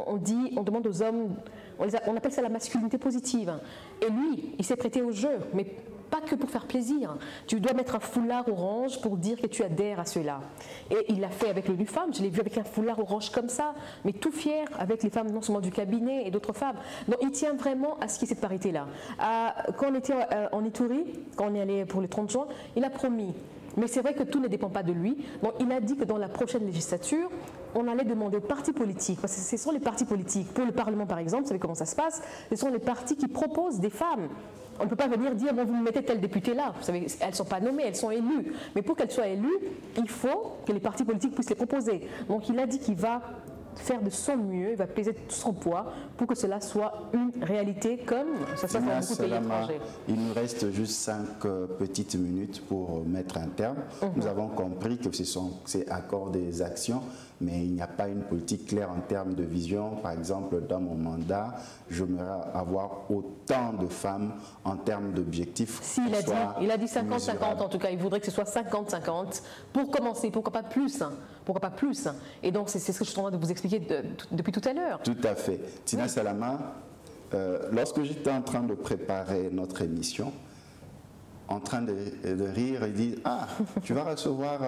on demande aux hommes, on appelle ça la masculinité positive. Et lui, il s'est prêté au jeu, mais pas que pour faire plaisir. Tu dois mettre un foulard orange pour dire que tu adhères à cela. Et il l'a fait avec l'ONU Femmes, je l'ai vu avec un foulard orange comme ça, mais tout fier avec les femmes non seulement du cabinet et d'autres femmes. Donc il tient vraiment à ce qu'il y ait cette parité-là. Quand on était en Ituri, quand on est allé pour le 30 juin, il a promis. Mais c'est vrai que tout ne dépend pas de lui. Donc il a dit que dans la prochaine législature, on allait demander aux partis politiques, parce que ce sont les partis politiques, pour le Parlement par exemple, vous savez comment ça se passe, ce sont les partis qui proposent des femmes. On ne peut pas venir dire, bon, vous me mettez tel député là, vous savez, elles ne sont pas nommées, elles sont élues. Mais pour qu'elles soient élues, il faut que les partis politiques puissent les proposer. Donc il a dit qu'il va faire de son mieux, il va peser tout son poids pour que cela soit une réalité comme ça se passe dans beaucoup de pays étrangers. Il nous reste juste 5 petites minutes pour mettre un terme. Nous avons compris que c'est accord des actions, mais il n'y a pas une politique claire en termes de vision. Par exemple, dans mon mandat, j'aimerais avoir autant de femmes en termes d'objectifs. Si, il a dit 50-50 en tout cas, il voudrait que ce soit 50-50 pour commencer, pourquoi pas plus hein. Pourquoi pas plus? Et donc, c'est ce que je suis en train de vous expliquer depuis tout à l'heure. Tout à fait. Tina Salama, lorsque j'étais en train de préparer notre émission, en train de rire, il dit « Ah, tu vas recevoir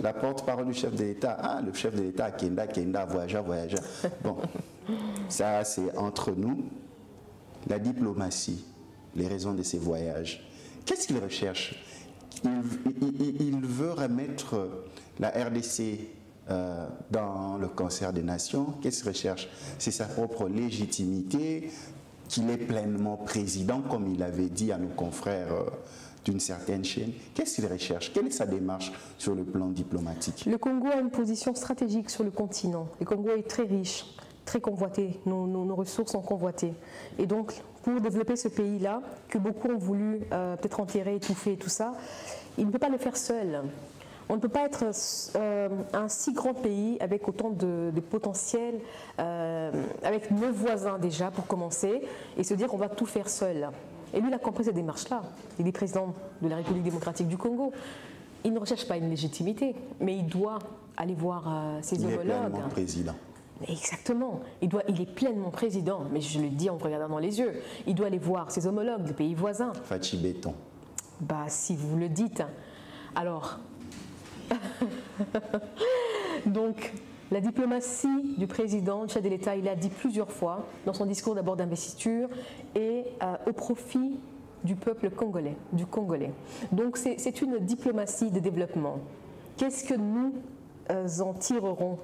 la porte-parole du chef de l'État. Ah, le chef de l'État, Kenda, voyageur. » Bon, ça c'est entre nous. La diplomatie, les raisons de ces voyages. Qu'est-ce qu'il recherche? Il veut remettre la RDC dans le concert des nations. Qu'est-ce qu'il recherche? C'est sa propre légitimité, qu'il est pleinement président, comme il avait dit à nos confrères d'une certaine chaîne. Qu'est-ce qu'il recherche? Quelle est sa démarche sur le plan diplomatique? Le Congo a une position stratégique sur le continent. Le Congo est très riche, très convoité. Nos ressources sont convoitées. Et donc, pour développer ce pays-là, que beaucoup ont voulu peut-être enterrer, étouffer et tout ça, il ne peut pas le faire seul. On ne peut pas être un si grand pays avec autant de potentiel, avec nos voisins déjà pour commencer, et se dire qu'on va tout faire seul. Et lui, il a compris cette démarche-là. Il est président de la République démocratique du Congo. Il ne recherche pas une légitimité, mais il doit aller voir ses homologues. Il est pleinement président. Exactement. Il est pleinement président, mais je le dis en regardant dans les yeux. Il doit aller voir ses homologues, des pays voisins. Fachi Béton. Bah, si vous le dites. Alors... Donc, la diplomatie du président, du chef de l'État, il a dit plusieurs fois dans son discours d'abord d'investiture et au profit du peuple congolais, du Congolais. Donc, c'est une diplomatie de développement. Qu'est-ce que nous en tirerons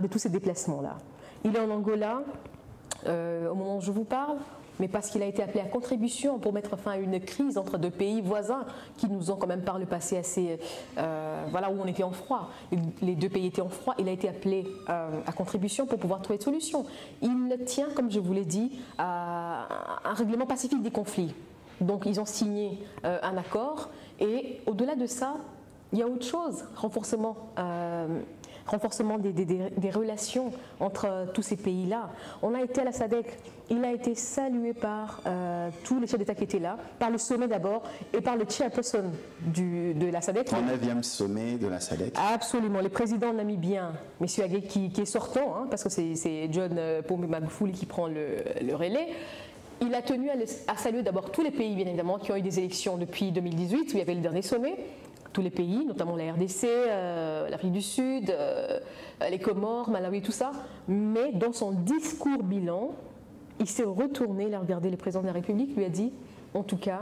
de tous ces déplacements-là? Il est en Angola au moment où je vous parle, mais parce qu'il a été appelé à contribution pour mettre fin à une crise entre deux pays voisins qui nous ont quand même par le passé assez... voilà, où on était en froid. Les deux pays étaient en froid. Il a été appelé à contribution pour pouvoir trouver une solution. Il tient, comme je vous l'ai dit, à un règlement pacifique des conflits. Donc, ils ont signé un accord. Et au-delà de ça, il y a autre chose, renforcement des relations entre tous ces pays-là. On a été à la SADC, il a été salué par tous les chefs d'État qui étaient là, par le sommet d'abord et par le chairperson de la SADC. 39e sommet de la SADC. Absolument, le président namibien, M. Hage, qui est sortant, hein, parce que c'est John Pombe Magufuli qui prend le relais. Il a tenu à saluer d'abord tous les pays, bien évidemment, qui ont eu des élections depuis 2018, où il y avait le dernier sommet. Tous les pays, notamment la RDC, l'Afrique du Sud, les Comores, Malawi, tout ça. Mais dans son discours bilan, il s'est retourné, il a regardé le président de la République, lui a dit, en tout cas,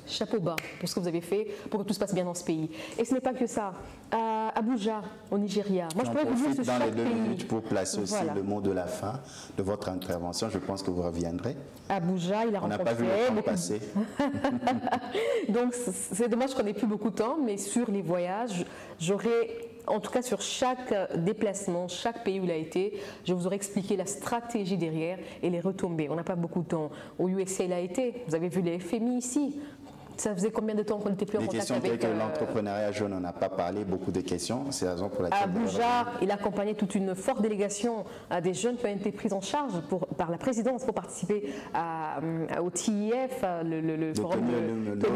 chapeau bas pour ce que vous avez fait, pour que tout se passe bien dans ce pays. Et ce n'est pas que ça. À Abuja, au Nigeria. Moi, je pourrais vous dire ce dans les 2 pays. minutes pour placer aussi le mot de la fin de votre intervention. Je pense que vous reviendrez. Abuja, il a rencontré... On n'a pas vu le temps passer. Donc, c'est dommage qu'on n'ait plus beaucoup de temps, mais sur les voyages, j'aurais... En tout cas, sur chaque déplacement, chaque pays où il a été, je vous aurais expliqué la stratégie derrière et les retombées. On n'a pas beaucoup de temps. Au USA, il a été. Vous avez vu les FMI ici. Ça faisait combien de temps qu'on n'était plus en contact avec... Les questions telles que l'entrepreneuriat jeune, on n'a pas parlé, beaucoup de questions. C'est la raison pour laquelle... À Abuja, il accompagnait toute une forte délégation des jeunes qui ont été pris en charge par la présidence pour participer au TIF, le forum de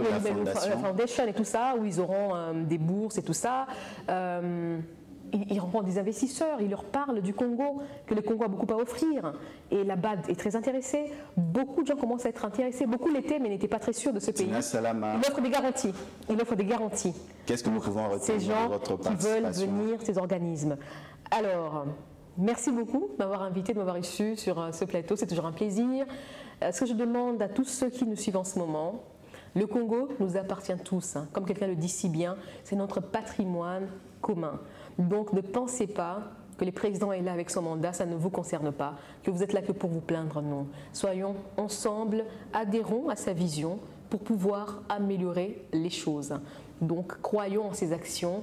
la Foundation et tout ça, où ils auront des bourses et tout ça. Ils rencontrent des investisseurs, ils leur parlent du Congo, que le Congo a beaucoup à offrir. Et la BAD est très intéressée. Beaucoup de gens commencent à être intéressés. Beaucoup l'étaient, mais n'étaient pas très sûrs de ce pays. Il offre des garanties. Il offre des garanties. Qu'est-ce que nous pouvons retenir de votre participation? Ces gens qui veulent venir, ces organismes. Alors, merci beaucoup de m'avoir invité, de m'avoir reçu sur ce plateau. C'est toujours un plaisir. Ce que je demande à tous ceux qui nous suivent en ce moment, le Congo nous appartient tous. Comme quelqu'un le dit si bien, c'est notre patrimoine commun. Donc ne pensez pas que le président est là avec son mandat, ça ne vous concerne pas, que vous êtes là que pour vous plaindre, non. Soyons ensemble, adhérons à sa vision pour pouvoir améliorer les choses. Donc croyons en ses actions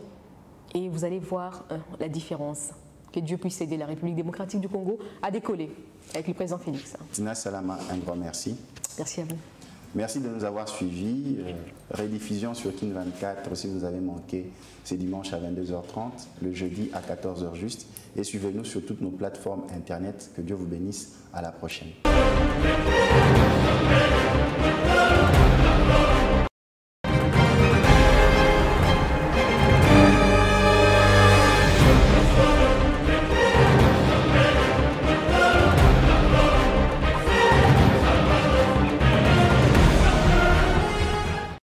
et vous allez voir la différence. Que Dieu puisse aider la République démocratique du Congo à décoller avec le président Félix. Tina Salama, un grand merci. Merci à vous. Merci de nous avoir suivis. Rediffusion sur Kin 24 si vous avez manqué, c'est dimanche à 22h30, le jeudi à 14h juste. Et suivez-nous sur toutes nos plateformes internet. Que Dieu vous bénisse. À la prochaine.